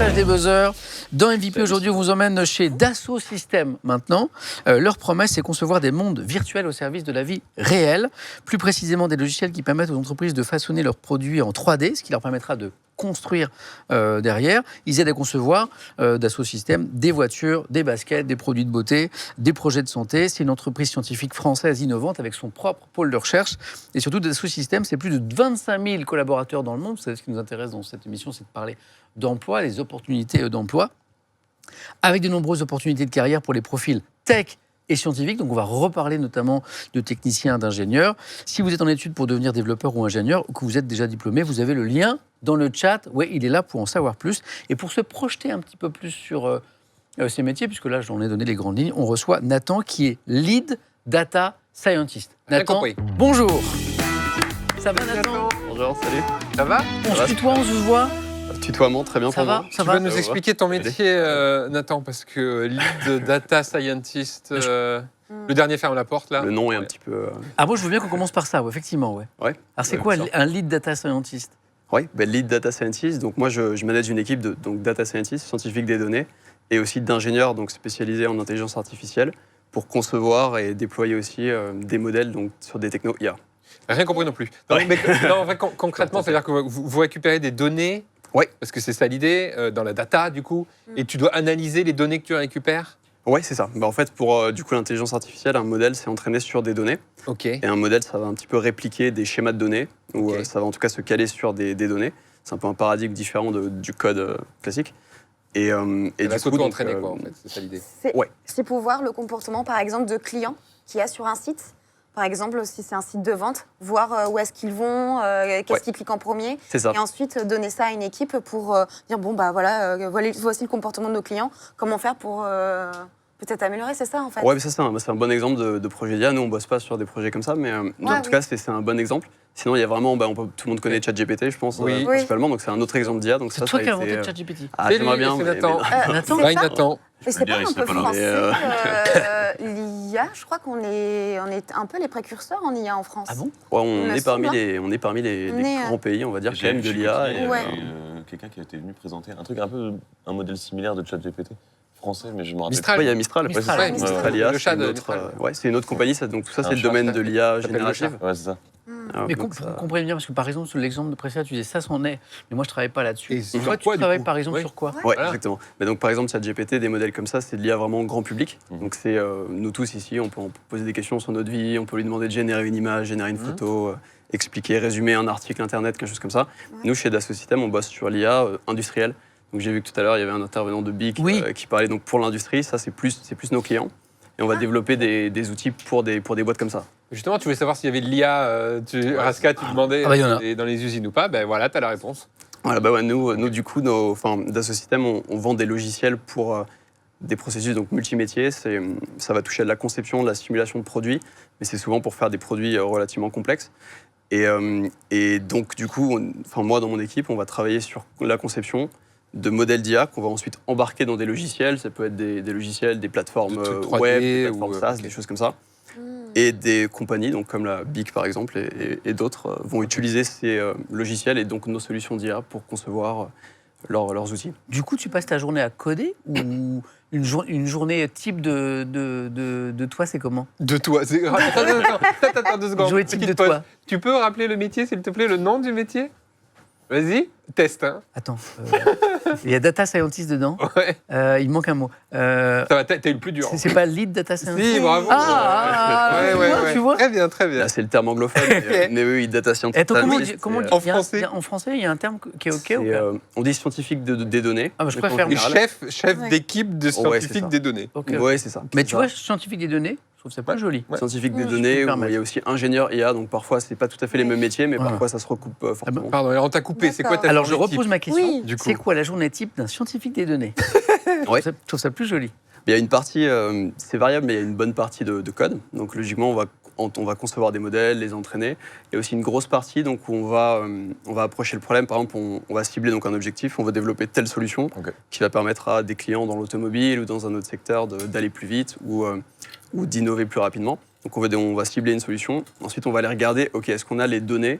décryptage des buzzers. Dans MVP, aujourd'hui, on vous emmène chez Dassault Systèmes maintenant. Leur promesse, c'est concevoir des mondes virtuels au service de la vie réelle. Plus précisément, des logiciels qui permettent aux entreprises de façonner leurs produits en 3D, ce qui leur permettra de construire derrière. Ils aident à concevoir, Dassault Systèmes, des voitures, des baskets, des produits de beauté, des projets de santé. C'est une entreprise scientifique française innovante avec son propre pôle de recherche. Et surtout, Dassault Systèmes, c'est plus de 25 000 collaborateurs dans le monde. C'est ce qui nous intéresse dans cette émission, c'est de parler d'emploi, les opportunités d'emploi, avec de nombreuses opportunités de carrière pour les profils tech et scientifiques. Donc on va reparler notamment de techniciens, d'ingénieurs. Si vous êtes en études pour devenir développeur ou ingénieur, ou que vous êtes déjà diplômé, vous avez le lien dans le chat. Oui, il est là pour en savoir plus. Et pour se projeter un petit peu plus sur ces métiers, puisque là, j'en ai donné les grandes lignes, on reçoit Nathan, qui est Lead Data Scientist. Nathan, bonjour. Ça va, Nathan? Bonjour, salut. Ça va? On se tutoie, on se voit? Tutoiement, très bien ça pour va, moi. ça Tu va. vas nous expliquer ton métier, Nathan, parce que lead data scientist, le dernier ferme la porte, là. Le nom est un petit peu... Ah, moi, je veux bien qu'on commence par ça, ouais, effectivement. Ouais. Ouais. Alors, c'est Ouais, quoi bien sûr. un lead data scientist? Oui, lead data scientist. Donc moi, je manage une équipe de data scientist, scientifique des données, et aussi d'ingénieurs donc spécialisés en intelligence artificielle pour concevoir et déployer aussi des modèles donc, sur des technos IA. Rien compris non plus. Non, mais, non, en vrai, concrètement, c'est-à-dire que vous récupérez des données, parce que c'est ça l'idée, dans la data, du coup, et tu dois analyser les données que tu récupères. Oui, c'est ça. En fait, pour du coup l'intelligence artificielle, un modèle, c'est entraîné sur des données. Ok. Et un modèle, ça va un petit peu répliquer des schémas de données, ou ça va en tout cas se caler sur des données. C'est un peu un paradigme différent du code classique. Et Et du coup, s'auto-entraîner, quoi, en fait, c'est ça l'idée. C'est pour voir le comportement, par exemple, de clients qu'il y a sur un site. Par exemple, si c'est un site de vente, voir où est-ce qu'ils vont, qu'est-ce qu'ils cliquent en premier. C'est ça. Et ensuite, donner ça à une équipe pour dire, bon, bah voilà, voici le comportement de nos clients. Comment faire pour peut-être améliorer, c'est ça, en fait? Ouais, mais ça, c'est un bon exemple de projet d'IA. Nous, on bosse pas sur des projets comme ça, mais en tout cas, c'est un bon exemple. Sinon, il y a vraiment, tout le monde connaît ChatGPT, je pense, principalement. Donc, c'est un autre exemple d'IA. C'est toi qui as inventé ChatGPT. Ah, j'aimerais bien. C'est Nathan. Nathan. Bye, Nathan. Et c'est pas un peu français, l'IA? Je crois qu'on est un peu les précurseurs en IA en France. Ah bon? Ouais, on est parmi les On est, grands pays, on va dire, quand même, de l'IA. Quelqu'un qui était venu présenter un truc un modèle similaire de ChatGPT français, mais je me rappelle. Mistral. Ouais, il y a Mistral. Mistral. Mistral IA, Le c'est chat une de autre, Mistral. c'est une autre compagnie. Donc tout ça, c'est le chat, domaine de l'IA Ça s'appelle le chat. générative. Ouais, c'est ça. Mais Donc, ça- comprenez bien, parce que par exemple, sur l'exemple de précédent, tu disais ça c'en est, mais moi je travaille pas là-dessus. Et Et sur toi, tu quoi, du travailles coup? par exemple Oui. sur quoi? Ouais, Voilà. exactement. Mais donc, par exemple, ChatGPT, des modèles comme ça, c'est de l'IA vraiment grand public. Donc, c'est nous tous ici, on peut poser des questions sur notre vie, on peut lui demander de générer une image, générer une photo, expliquer, résumer un article internet, quelque chose comme ça. Nous, chez Dassault Systèmes, on bosse sur l'IA industrielle. Donc, j'ai vu que tout à l'heure, il y avait un intervenant de BIC qui parlait donc pour l'industrie. Ça, c'est plus nos clients. Et on va développer des outils pour des boîtes comme ça. Justement, tu voulais savoir s'il y avait de l'IA, Raska, tu demandais Ah bah, il y en a. dans les usines ou pas. Ben voilà, tu as la réponse. Voilà, nous du coup, Dassault Systèmes, on vend des logiciels pour des processus donc multimétiers. Ça va toucher à de la conception, de la simulation de produits, mais c'est souvent pour faire des produits relativement complexes. Et donc, du coup, moi, dans mon équipe, on va travailler sur la conception de modèles d'IA qu'on va ensuite embarquer dans des logiciels. Ça peut être des logiciels, des plateformes Des trucs 3D web, des plateformes ou, SaaS, ok. des choses comme ça. Et des compagnies, donc comme la BIC par exemple, et d'autres, vont utiliser ces logiciels et donc nos solutions d'IA pour concevoir leurs outils. Du coup, tu passes ta journée à coder ou une journée type de toi, c'est comment? De toi. Attends 2 secondes. Jouer type Petite de pause. toi. Tu peux rappeler le métier, s'il te plaît, le nom du métier? Vas-y, teste. Hein. Attends, il y a data scientist dedans. Ouais. Il manque un mot. Ça va, t'as eu le plus dur. C'est pas lead data scientist? Si, bravo. Tu vois? Très bien, très bien. Là, c'est le terme anglophone, mais oui, data scientist. Attends, comment on dit, En il y a- français. En français, il y a un terme qui est OK ou pas? On dit scientifique des données. Ah, bah, je donc, préfère, en Et moi. général. chef d'équipe de c'est scientifiques ça. des données. Ok. Ouais, c'est ça. Mais c'est tu ça. vois, scientifique des données, je trouve ça pas joli. Ouais. Scientifique des Je peux données, me où permettre. il y a aussi ingénieur IA, donc parfois c'est pas tout à fait les mêmes métiers, mais Voilà. parfois ça se recoupe fortement. Pardon, alors on t'a coupé. C'est quoi ta Alors, je journée repose type ma question. Oui. Du coup. C'est quoi la journée type d'un scientifique des données? Ouais. Je trouve ça plus joli. Il y a une partie, c'est variable, mais il y a une bonne partie de code. Donc logiquement, on va concevoir des modèles, les entraîner. Il y a aussi une grosse partie donc, où on va approcher le problème. Par exemple, on va cibler donc, un objectif, on va développer telle solution qui va permettre à des clients dans l'automobile ou dans un autre secteur d'aller plus vite ou d'innover plus rapidement. Donc on va cibler une solution. Ensuite, on va aller regarder, OK, est-ce qu'on a les données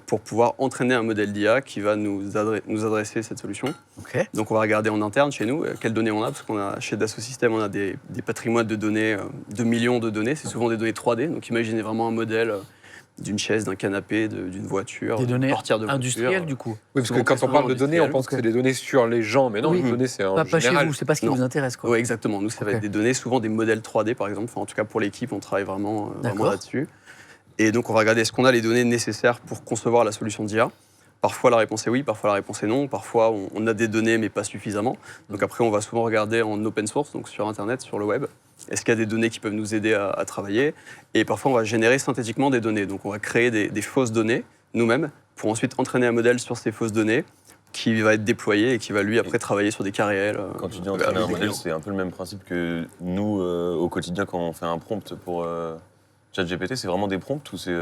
pour pouvoir entraîner un modèle d'IA qui va nous adresser cette solution. Ok. Donc on va regarder en interne chez nous quelles données on a, parce qu'on a chez Dassault Systèmes, on a des patrimoines de données, de millions de données, c'est souvent des données 3D, donc imaginez vraiment un modèle d'une chaise, d'un canapé, d'une voiture, Des d'une données portière de voiture. industrielles, du coup. Oui, parce que Souvent quand on parle de données, on industrielles. pense que c'est des données sur les gens, mais non, Oui. les données, c'est en Pas chez général. vous, c'est pas ce qui Non. vous intéresse, quoi. Oui, exactement. Nous, ça va Ok. être des données, souvent des modèles 3D, par exemple. Enfin, en tout cas, pour l'équipe, on travaille vraiment D'accord. là-dessus. Et donc, on va regarder est-ce qu'on a les données nécessaires pour concevoir la solution d'IA. Parfois, la réponse est oui, parfois, la réponse est non. Parfois, on a des données, mais pas suffisamment. Donc, après, on va souvent regarder en open source, donc sur Internet, sur le web. Est-ce qu'il y a des données qui peuvent nous aider à travailler? Et parfois, on va générer synthétiquement des données. Donc, on va créer des fausses données, nous-mêmes, pour ensuite entraîner un modèle sur ces fausses données qui va être déployé et qui va, lui, après, travailler sur des cas réels. Quand tu dis entraîner un avec des modèle, clients. c'est un peu le même principe que nous, au quotidien, quand on fait un prompt pour ChatGPT, c'est vraiment des prompts ou c'est...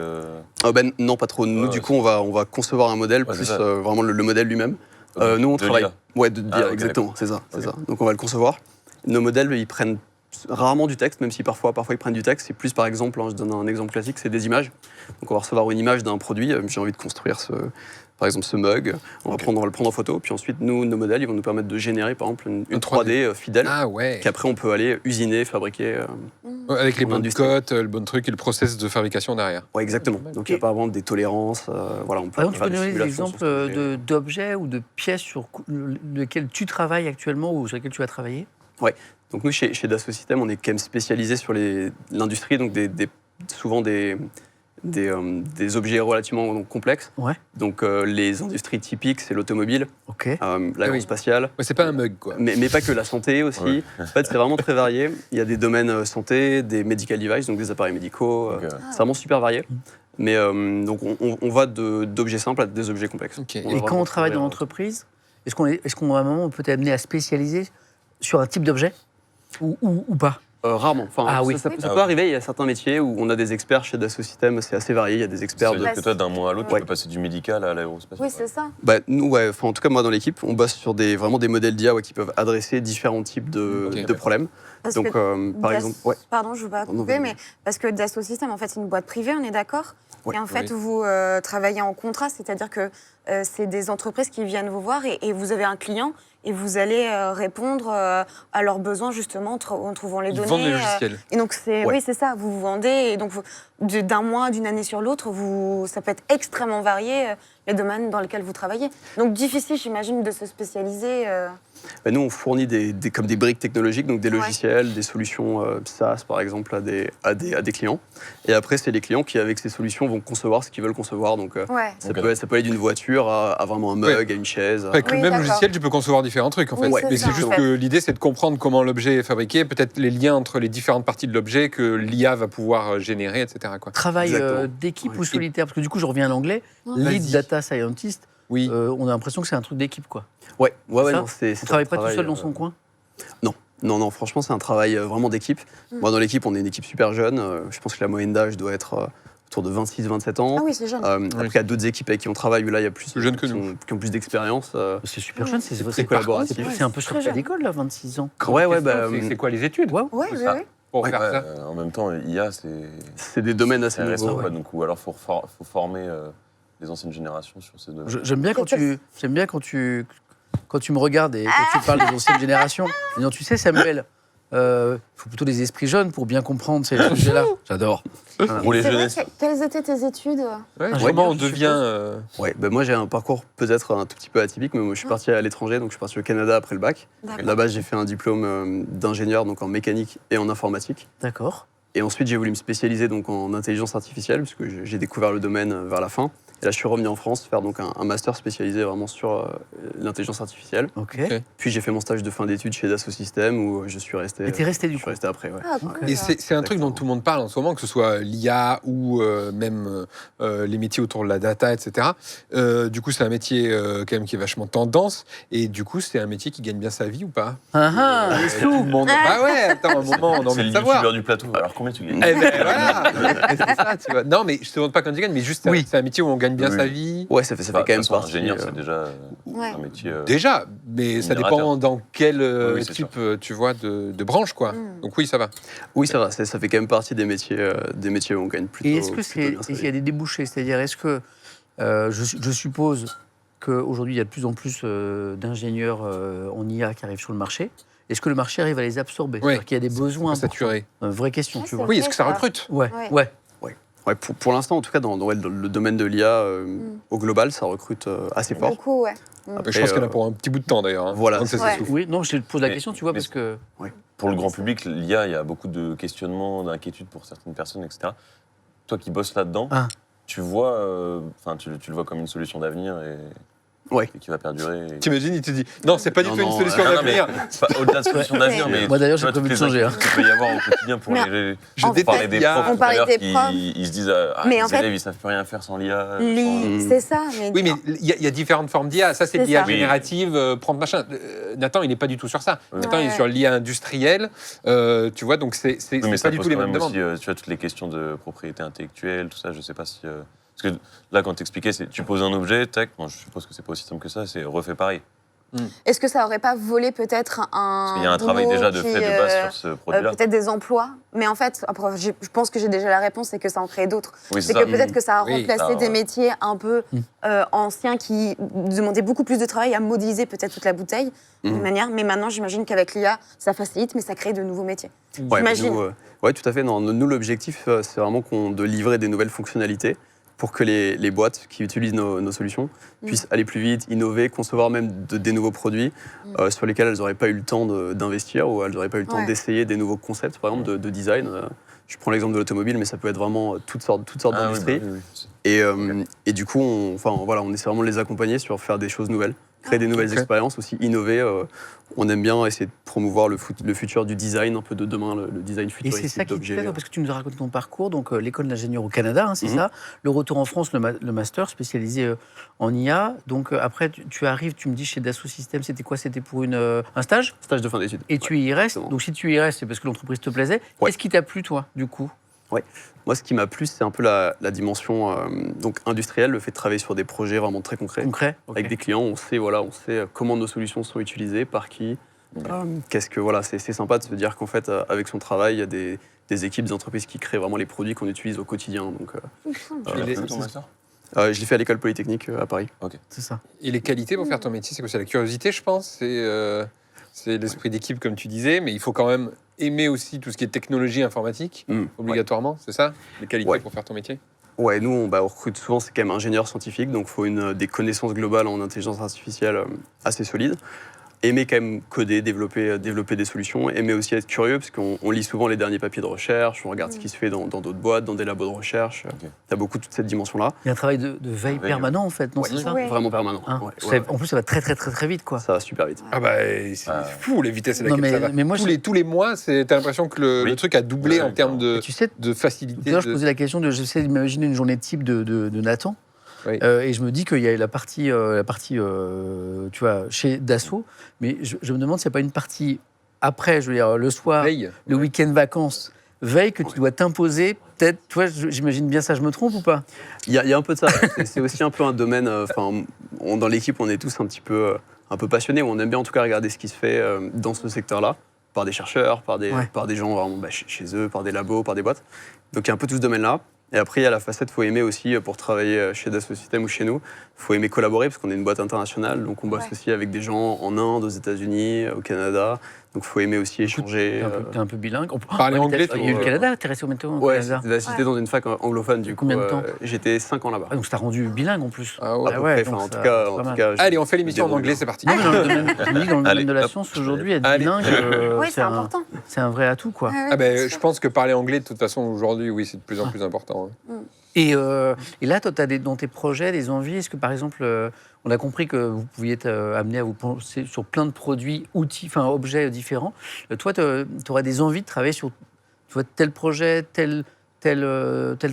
Non, pas trop. Nous, Ouais, du ouais. coup, on va concevoir un modèle, Ouais, c'est plus ça. vraiment le modèle lui-même. Nous, on de travaille. l'IA. Ouais, de l'IA, ok, exactement, c'est ça, c'est Ok. ça. Donc, on va le concevoir. Nos modèles, ils prennent rarement du texte, même si parfois ils prennent du texte. C'est plus, par exemple, je donne un exemple classique, c'est des images. Donc, on va recevoir une image d'un produit. J'ai envie de construire par exemple, ce mug. On va le prendre en photo. Puis ensuite, nos modèles, ils vont nous permettre de générer, par exemple, une 3D fidèle. Ah ouais. Qu'après, on peut aller usiner, fabriquer. Ouais, avec les en bonnes industrie. cotes, le bon truc et le process de fabrication derrière. Ouais, exactement. Donc, il y a par exemple des tolérances. Voilà, on peut Par exemple, tu faire peux donner des simulations sur exemples ce projet. d'objets ou de pièces sur lesquelles tu travailles actuellement ou sur lesquelles tu as travaillé? Donc nous, chez Dassault Systèmes, on est quand même spécialisé sur l'industrie, donc souvent des objets relativement complexes. Ouais. Donc les industries typiques, c'est l'automobile, Ok. l'aérospatiale, Ouais, c'est pas un mug, quoi. mais pas que la santé aussi. Ouais. En fait, c'est vraiment très varié. Il y a des domaines santé, des medical devices, donc des appareils médicaux. Ok. C'est vraiment super varié. Mais donc on va d'objets simples à des objets complexes. Ok. va Et quand vraiment on travaille dans couvrir, l'entreprise, est-ce qu'à un moment on peut être amené à spécialiser sur un type d'objet ou pas? Rarement. Enfin, Ah oui. ça peut arriver. Il y a certains métiers où on a des experts chez Dassault Systèmes. C'est assez varié. Il y a des experts de C'est-à-dire que toi, d'un mois à l'autre, tu Ouais. peux passer du médical à l'aérospatial. Oui, c'est ça. Nous, en tout cas, moi, dans l'équipe, on bosse sur vraiment des modèles d'IA qui peuvent adresser différents types de Ok. problèmes. Parce Donc, que par Das- exemple, ouais. Pardon, je ne veux pas Non, couper, vas-y. mais parce que Dassault Systèmes, en fait, c'est une boîte privée, on est d'accord? Ouais. Et en fait, Oui. vous travaillez en contrat, c'est-à-dire que c'est des entreprises qui viennent vous voir et vous avez un client et vous allez répondre à leurs besoins, justement, en trouvant les Ils données. vendent les logiciels. Et donc, oui, c'est ça, vous vous vendez. Et donc, d'un mois, d'une année sur l'autre, ça peut être extrêmement varié, les domaines dans lesquels vous travaillez. Donc, difficile, j'imagine, de se spécialiser. Nous, on fournit comme des briques technologiques, donc des Ouais. logiciels, des solutions SaaS, par exemple, à des clients. Et après, c'est les clients qui, avec ces solutions, vont concevoir ce qu'ils veulent concevoir. Donc, Ouais. ça peut aller d'une voiture à vraiment un mug, Ouais. à une chaise. Avec le Oui, même d'accord. logiciel, tu peux concevoir différents trucs, en fait. Oui, Mais c'est c'est ça, juste en fait. que l'idée, c'est de comprendre comment l'objet est fabriqué, peut-être les liens entre les différentes parties de l'objet que l'IA va pouvoir générer, etc. quoi. Travail Exactement. d'équipe Ouais. ou solitaire? Parce que du coup, je reviens à l'anglais. Vas-y. Lead data scientist, Oui. on a l'impression que c'est un truc d'équipe, quoi. Ouais, ça non, On ne travaille pas tout seul dans son son coin? Non, franchement, c'est un travail vraiment d'équipe. Moi, dans l'équipe, on est une équipe super jeune. Je pense que la moyenne d'âge doit être autour de 26-27 ans. Ah oui, c'est jeune. Après, il y a d'autres équipes avec qui on travaille, où là, il y a plus Plus jeunes que nous. qui ont plus d'expérience. C'est super jeune, c'est très par contre, collaboratif. c'est un peu Très sorti jeune. d'école, là, 26 ans. C'est quoi les études Ouais. Oui, c'est oui, ça. oui. pour Ouais. faire ça? En même temps, IA, C'est des domaines assez c'est récent, nouveaux. quoi, ouais. donc, ou alors faut former les anciennes générations sur ces domaines. J'aime bien quand tu me regardes et quand tu parles des anciennes générations. Et non, tu sais, Samuel, il faut plutôt des esprits jeunes pour bien comprendre ces sujets-là. J'adore. Pour les C'est vrai, jeunesses. quelles étaient tes études? Ouais, Ah, comment on je devient... Ouais, moi, j'ai un parcours peut-être un tout petit peu atypique, mais moi, je suis parti à l'étranger, donc je suis parti au Canada après le bac. D'accord. Là-bas, j'ai fait un diplôme d'ingénieur, donc en mécanique et en informatique. D'accord. Et ensuite, j'ai voulu me spécialiser donc en intelligence artificielle, puisque j'ai découvert le domaine vers la fin. Et là, je suis revenu en France faire donc un master spécialisé vraiment sur l'intelligence artificielle. Ok. Ok. Puis j'ai fait mon stage de fin d'études chez Dassault Systèmes, où je suis resté. Et t'es resté du Je suis coup. resté après, ouais. Ah, cool. Et c'est un truc dont Exactement. tout le monde parle en ce moment, que ce soit l'IA ou même les métiers autour de la data, etc. Du coup, c'est un métier quand même qui est vachement tendance. Et du coup, c'est un métier qui gagne bien sa vie ou pas? Les Tout sous. le monde. Ah ouais, attends un moment, on a C'est envie le de savoir. youtubeur du plateau. Alors combien tu gagnes Eh ben voilà. C'est ça, tu vois. Non, mais je te demande pas quand tu gagnes, mais juste Oui. c'est un métier où on gagne bien Oui. sa vie. Ouais, ça fait quand même partie. ingénieur, c'est déjà Ouais. un métier. Déjà, mais ça Rémunérateur. dépend dans quel Oui, c'est type, tu vois, de branche, quoi. Mm. Donc oui, ça va. Oui, ça va. Ça fait quand même partie des métiers où on gagne plutôt. Et est-ce que plutôt bien sa il y vie. a des débouchés? C'est-à-dire, est-ce que Je suppose qu'aujourd'hui, il y a de plus en plus d'ingénieurs en IA qui arrivent sur le marché. Est-ce que le marché arrive à les absorber? Oui. C'est-à-dire qu'il y a des besoins saturé. Vraie question, Ah, tu c'est vois. Oui, vrai, est-ce que ça ça. recrute? Ouais, Ouais. ouais. Ouais, pour l'instant, en tout cas, dans le domaine de l'IA, au global, ça recrute assez fort. Beaucoup, ouais. Je pense qu'il y en a pour un petit bout de temps d'ailleurs. Voilà. Avant que ça Ouais. s'essouffle. Oui, non, je te pose la Mais- question, tu vois, mais- parce que... Pour le grand public, l'IA, il y a beaucoup de questionnements, d'inquiétudes pour certaines personnes, etc. Toi qui bosses là-dedans, Ah. tu vois, tu le vois comme une solution d'avenir Ouais. et qui va perdurer. T'imagines, il te dit non, c'est pas du Non, tout une non, solution non, mais- d'avenir. Pas au-delà de solution d'avenir, mais Moi, d'ailleurs, tu j'ai vois, prévu toutes de les changer, inquiétudes qu'il peut y avoir au quotidien pour Mais les. Je En On parlait fait, des il y a- profs on tout à parlait l'heure des qui profs. ils se disent Mais les en fait- élèves ils savent plus rien faire sans l'IA. C'est ça, mais Oui, mais il y a différentes formes d'IA. Ça, c'est C'est l'IA ça. générative, prendre machin. Nathan, il n'est pas du tout sur ça. Ouais. Nathan, il est Ouais. sur l'IA industrielle. Tu vois, donc c'est Oui, mais pas ça du pose tout les quand mêmes même demandes. aussi, tu vois, toutes les questions de propriété intellectuelle, tout ça. Je sais pas si. Parce que là, quand t'expliquais, c'est tu poses un objet, tac. Bon, je suppose que c'est pas aussi simple que ça. C'est refait pareil. est-ce que ça aurait pas volé peut-être un Parce qu'il y a un travail boulot déjà de qui, fait de base sur ce produit-là. peut-être des emplois, mais en fait, après, je pense que j'ai déjà la réponse, c'est que ça en crée d'autres. Oui, C'est c'est que ça. peut-être que ça a Oui, remplacé ça, des ouais. métiers un peu anciens qui demandaient beaucoup plus de travail à modéliser peut-être toute la bouteille d'une manière, mais maintenant j'imagine qu'avec l'IA, ça facilite, mais ça crée de nouveaux métiers. Ouais, J'imagine. Ouais, tout à fait. Non, nous, l'objectif, c'est vraiment de livrer des nouvelles fonctionnalités pour que les boîtes qui utilisent nos solutions puissent aller plus vite, innover, concevoir même des nouveaux produits sur lesquels elles n'auraient pas eu le temps d'investir ou elles n'auraient pas eu le temps Ouais. d'essayer des nouveaux concepts, par exemple, de design. Je prends l'exemple de l'automobile, mais ça peut être vraiment toutes sortes Ah oui, d'industries. bah oui, oui. Et du coup, on essaie vraiment de les accompagner sur faire des choses nouvelles, créer des nouvelles Ok. expériences, aussi innover. On aime bien essayer de promouvoir le futur du design, un peu de demain, le design Et futuristique c'est ça qui te d'objets. plaît, toi, parce que tu nous as raconté ton parcours, donc l'école d'ingénieur au Canada, hein, c'est ça. Le retour en France, le master spécialisé en IA. Donc après, tu arrives, tu me dis chez Dassault Systèmes, c'était quoi? C'était pour un stage? Stage de fin d'études. Et tu y restes. exactement. Donc si tu y restes, c'est parce que l'entreprise te plaisait. Ouais. Qu'est-ce qui t'a plu, toi, du coup? Moi, ce qui m'a plu, c'est un peu la dimension donc industrielle, le fait de travailler sur des projets vraiment très concrets. Concret? Ok. Avec des clients, on sait comment nos solutions sont utilisées, par qui. C'est sympa de se dire qu'en fait, avec son travail, il y a des équipes, des entreprises qui créent vraiment les produits qu'on utilise au quotidien. Donc, Tu l'as les- fait ton master je l'ai fait à l'école polytechnique à Paris. C'est ça. Et les qualités pour faire ton métier, c'est quoi? C'est la curiosité, je pense. C'est l'esprit d'équipe, comme tu disais, mais il faut quand même aimer aussi tout ce qui est technologie informatique, obligatoirement, c'est ça? Les qualités Ouais. pour faire ton métier? Ouais, nous, on recrute souvent, c'est quand même ingénieur scientifique, donc il faut des connaissances globales en intelligence artificielle assez solides. Aimer quand même coder, développer des solutions, aimer aussi être curieux, parce qu'on lit souvent les derniers papiers de recherche, on regarde ce qui se fait dans d'autres boîtes, dans des labos de recherche. Ok. Tu as beaucoup toute cette dimension-là. Il y a un travail de veille Veille, permanent, en fait, non? Ouais. C'est ça? Ouais. Vraiment permanent. Hein Ouais, Ça- ouais, ouais. En plus, ça va très, très, très, très vite, quoi. Ça va super vite. Ah bah, c'est Ah. fou les vitesses à Non, laquelle ça va. mais moi, tous les mois, t'as l'impression que Oui. le truc a doublé Ouais, en termes Et de tu sais, tout facilité. à l'heure, je posais la question j'essaie d'imaginer une journée type de Nathan. Oui. Et je me dis qu'il y a la partie tu vois, chez Dassault, mais je me demande s'il n'y a pas une partie après, je veux dire, le soir, Veille. le week-end vacances, veille, que tu dois t'imposer. Peut-être, toi, j'imagine bien ça, je me trompe ou pas? Il y a un peu de ça. C'est aussi un peu un domaine. Dans l'équipe, on est tous un peu passionnés. On aime bien en tout cas regarder ce qui se fait dans ce secteur-là, par des chercheurs, par des gens vraiment chez eux, par des labos, par des boîtes. Donc il y a un peu tout ce domaine-là. Et après, il y a la facette, il faut aimer aussi, pour travailler chez Dassault Systèmes ou chez nous, il faut aimer collaborer, parce qu'on est une boîte internationale. Donc on bosse aussi avec des gens en Inde, aux États-Unis, au Canada. Donc il faut aimer aussi échanger. T'es un peu bilingue. Parler anglais, Il y a eu le toi. Canada, t'es resté combien de temps au Ouais, Canada? j'étais dans une fac anglophone, du coup. Combien de temps J'étais 5 ans là-bas. Ah, donc ça t'a rendu bilingue en plus. Ah ouais. À peu ouais, près, donc enfin, en ça- tout cas, c'est pas mal. Allez, on fait l'émission en Déroule anglais, bien. c'est parti. Non, mais dans le domaine, tu me dis, dans le Allez, domaine de la hop, science, je aujourd'hui, être Allez. bilingue, Oui, c'est important. c'est un vrai atout, quoi. Ouais, ouais, Ah ben, bien je sûr. pense que parler anglais, de toute façon, aujourd'hui, oui, c'est de plus en plus important. hein. Et là, toi, tu as dans tes projets des envies. Est-ce que, par exemple, on a compris que vous pouviez être amené à vous penser sur plein de produits, outils, enfin objets différents. Toi, tu aurais des envies de travailler sur tel projet, tel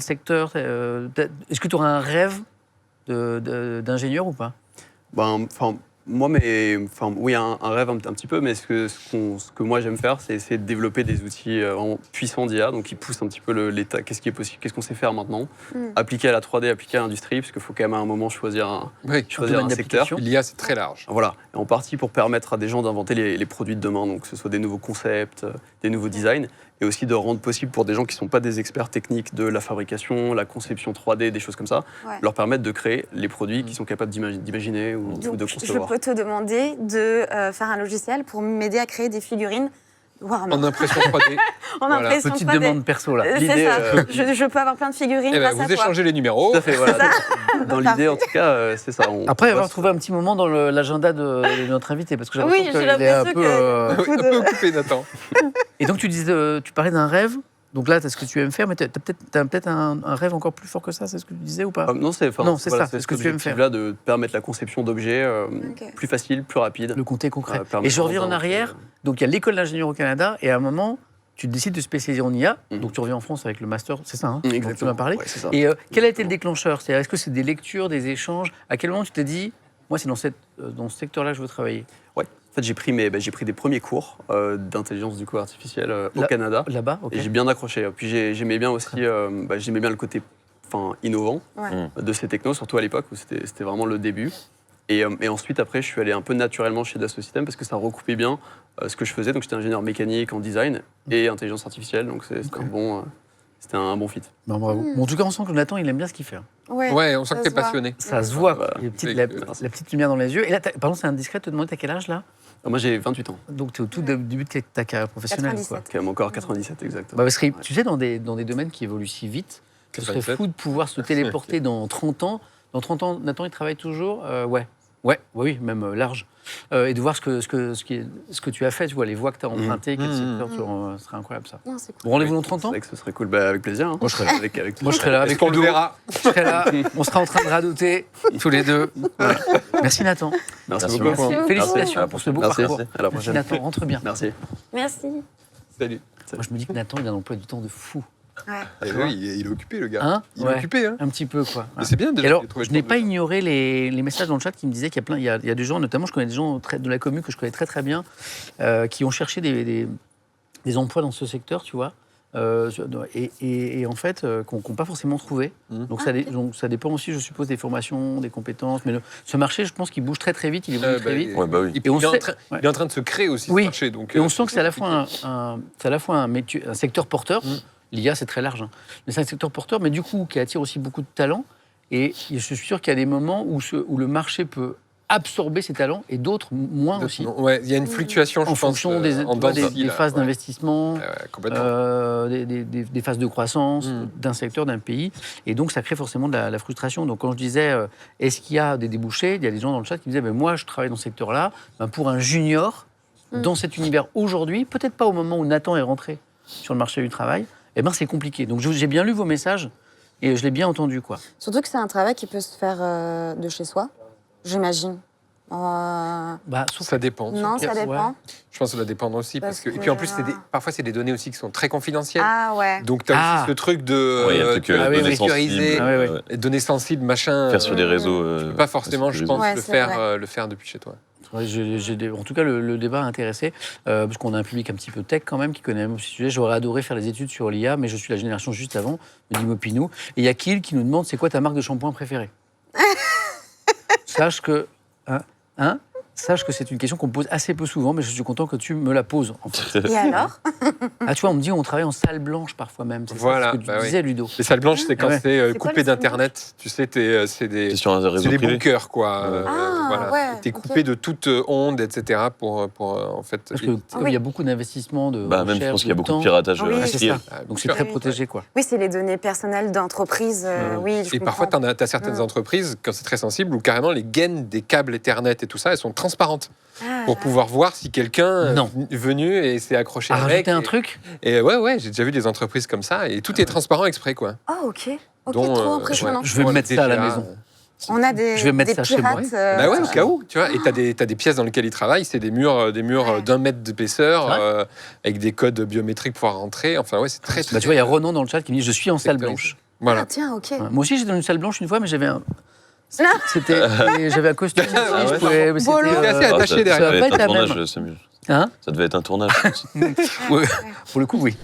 secteur Est-ce que tu aurais un rêve d'ingénieur ou pas? Oui, un rêve un petit peu, mais ce que moi j'aime faire, c'est essayer de développer des outils vraiment puissants d'IA, donc qui poussent un petit peu l'état, qu'est-ce qui est possible, qu'est-ce qu'on sait faire maintenant, appliquer à la 3D, appliquer à l'industrie, parce qu'il faut quand même à un moment choisir un Oui. domaine secteur. d'application. L'IA, c'est très large. Voilà, et en partie pour permettre à des gens d'inventer les produits de demain, donc que ce soit des nouveaux concepts, des nouveaux designs, et aussi de rendre possible pour des gens qui ne sont pas des experts techniques de la fabrication, la conception 3D, des choses comme ça, leur permettre de créer les produits qu'ils sont capables d'imaginer ou Donc, de je concevoir. peux te demander de faire un logiciel pour m'aider à créer des figurines Warhammer. En impression 3D. En voilà. impression Petite 3D. demande perso là. C'est L'idée, ça. Je peux avoir plein de figurines Eh ben, grâce vous à toi. échangez les numéros. Tout à fait, voilà. Dans l'idée, en tout cas, c'est ça. Après avoir trouvé un petit moment dans l'agenda de notre invité, parce que j'ai Oui, l'impression j'ai qu'il est un l'impression peu. que- Oui, un peu occupé, Nathan. Et donc tu parlais d'un rêve. Donc là, tu as ce que tu aimes faire, mais tu as peut-être un rêve encore plus fort que ça, c'est ce que tu disais ou pas? Non, c'est Non, c'est ça, c'est ce que tu aimes faire. là de permettre la conception d'objets Ok. plus facile, plus rapide. Le côté concret. permettre Et je reviens en d'inventer, arrière. Donc il y a l'école d'ingénieur au Canada, et à un moment, tu décides de spécialiser en IA. Mhm. Donc tu reviens en France avec le master, c'est ça, hein, dont tu Exactement. m'as parlé. Ouais, c'est ça. Et quel a été le déclencheur? C'est-à-dire, est-ce que c'est des lectures, des échanges? À quel moment tu t'es dit, moi, c'est dans ce secteur-là que je veux travailler? Ouais. En fait, j'ai pris des premiers cours d'intelligence du coup artificielle au Là- Canada. Là-bas, ok. Et j'ai bien accroché. Puis j'aimais bien aussi, j'aimais bien le côté innovant Ouais. de ces technos, surtout à l'époque où c'était vraiment le début. Et ensuite, après, je suis allé un peu naturellement chez Dassault Systèmes parce que ça recoupait bien ce que je faisais. Donc j'étais ingénieur mécanique en design et intelligence artificielle. Donc c'était un bon fit. Ben, bravo. Bon, en tout cas, on sent que Nathan, il aime bien ce qu'il fait. Ouais, on sent que ça t'es se voit. passionné. Ça se voit, Voilà. la petite, Avec, la petite lumière dans les yeux. Et là, pardon, c'est indiscret de te demander, t'as quel âge là? Moi, j'ai 28 ans, Donc tu es au tout début de ta carrière professionnelle. 97. Quoi. quand même encore 97 exactement. Bah, parce que tu sais, dans des domaines qui évoluent si vite, ce serait 97. fou de pouvoir se téléporter dans 30 ans. Dans 30 ans, Nathan, il travaille toujours oui, même large. Et de voir ce que tu as fait, tu vois, les voies que tu as empruntées, quel secteur, ce serait incroyable ça. Non, c'est cool. Bon, rendez-vous dans 30 C'est ans? vrai que ce serait cool, avec plaisir. Hein. Moi, je serais là. Avec Moi, je serai là Est-ce avec qu'on le Ludo. verra? Je serai là, on sera en train de radoter tous les deux. Voilà. Merci Nathan. Merci Merci beaucoup. beaucoup. Félicitations Merci. pour ce beau Merci. parcours. À la Merci prochaine. Nathan, rentre bien. Merci. Merci. Salut. Moi, je me dis que Nathan, il a un emploi du temps de fou. Ouais. Eh oui, il est occupé, le gars. Hein? Il Ouais. est occupé, hein. Un petit peu, quoi. Mais c'est bien Et déjà. alors, de trouver je le n'ai temps pas de le ignoré les messages dans le chat qui me disaient qu'il y a des gens, notamment, je connais des gens de la commune que je connais très très bien, qui ont cherché des emplois dans ce secteur, tu vois, et en fait, qu'on n'a pas forcément trouvé. Donc, ça dépend aussi, je suppose, des formations, des compétences. Mais ce marché, je pense qu'il bouge très très vite, il évolue très vite. Ouais, bah oui. Et puis, Et on il est en sait- train- ouais. il est en train de se créer aussi, Oui. ce marché. Donc, Et on sent que c'est à la fois un métier, un secteur porteur. L'IA, c'est très large, hein. Mais c'est un secteur porteur, mais du coup, qui attire aussi beaucoup de talents. Et je suis sûr qu'il y a des moments où le marché peut absorber ces talents et d'autres moins aussi. Ouais, il y a une fluctuation, je En pense, fonction des, en tu vois, danse aussi, des là. phases Ouais. d'investissement, Ouais, complètement. des phases de croissance d'un secteur, d'un pays. Et donc, ça crée forcément de la frustration. Donc, quand je disais, est-ce qu'il y a des débouchés? Il y a des gens dans le chat qui me disaient, ben, moi, je travaille dans ce secteur-là. Ben, pour un junior, dans cet univers aujourd'hui, peut-être pas au moment où Nathan est rentré sur le marché du travail, eh ben, c'est compliqué. Donc, j'ai bien lu vos messages et je l'ai bien entendu, quoi. Surtout que c'est un travail qui peut se faire de chez soi, j'imagine. Bah, sauf Ça dépend. Non, ça Ouais. dépend. Je pense que ça va dépendre aussi. Parce Et puis en plus, que- parfois, c'est des données aussi qui sont très confidentielles. Ah ouais. Donc, tu as Ah. aussi ce truc de Ouais, il y a le truc oui, données oui. sécuriser, sensibles, Ah, oui, oui. données sensibles, machin. faire sur des réseaux. Pas forcément, je pense, Ouais, le c'est faire, vrai. le faire depuis chez toi. Ouais, en tout cas, le débat a intéressé, parce qu'on a un public un petit peu tech quand même, qui connaît même ce sujet. J'aurais adoré faire des études sur l'IA, mais je suis la génération juste avant, me dit Mopinou. Et il y a Kill qui nous demande, c'est quoi ta marque de shampoing préférée? Sache que... Sache que c'est une question qu'on me pose assez peu souvent, mais je suis content que tu me la poses. En fait. Et alors? Ah, tu vois, on me dit on travaille en salle blanche parfois même. C'est Voilà, ça, ce que tu bah oui. disais, Ludo. Les salles blanches, c'est quand Ouais. c'est C'est quoi, coupé les salles d'Internet. Tu sais, c'est des, C'est sur un c'est réseau des privé. bunkers, quoi. Ah, voilà. ouais, T'es ok. coupé de toute onde, etc. pour en fait. Parce que comme il y a beaucoup d'investissements, de Bah, même, je recherche, pense qu'il y a beaucoup de temps. piratage Ah oui, Ah, c'est industriel. ça. Ah, Donc bien c'est sûr. très Oui. protégé, quoi. Oui, c'est les données personnelles d'entreprise. Oui, je Et parfois, comprends. tu as certaines entreprises, quand c'est très sensible, où carrément les gaines des câbles Ethernet et tout ça, elles sont transparentes Ah, pour pouvoir voir si quelqu'un Non. est venu et s'est accroché À avec. rajouter un et- truc. Et ouais, j'ai déjà vu des entreprises comme ça et tout est transparent exprès, quoi. Oh, ok. Ok, Dont, trop ouais. impressionnant. Je vais me mettre ça à la DGA, maison. On a des, Je vais mettre des ça chez moi. pirates. Bah ouais, au cas où, tu vois. Et t'as des pièces dans lesquelles ils travaillent, c'est des murs Ouais. d'1 mètre d'épaisseur, C'est vrai avec des codes biométriques pour pouvoir rentrer. Enfin, ouais, c'est très. Bah, tu vois, il y a Renan dans le chat qui me dit je suis en salle sectorisé. blanche. Voilà. Ah, tiens, ok. Ouais. Moi aussi, j'étais dans une salle blanche une fois, mais j'avais J'avais un costume. aussi, Ah ouais, je pouvais- mais Bolo. c'était, T'es assez attaché ça derrière. va devait pas être être un la tournage, même. Samuel. Hein Ça devait être un tournage. Ouais, pour le coup, oui.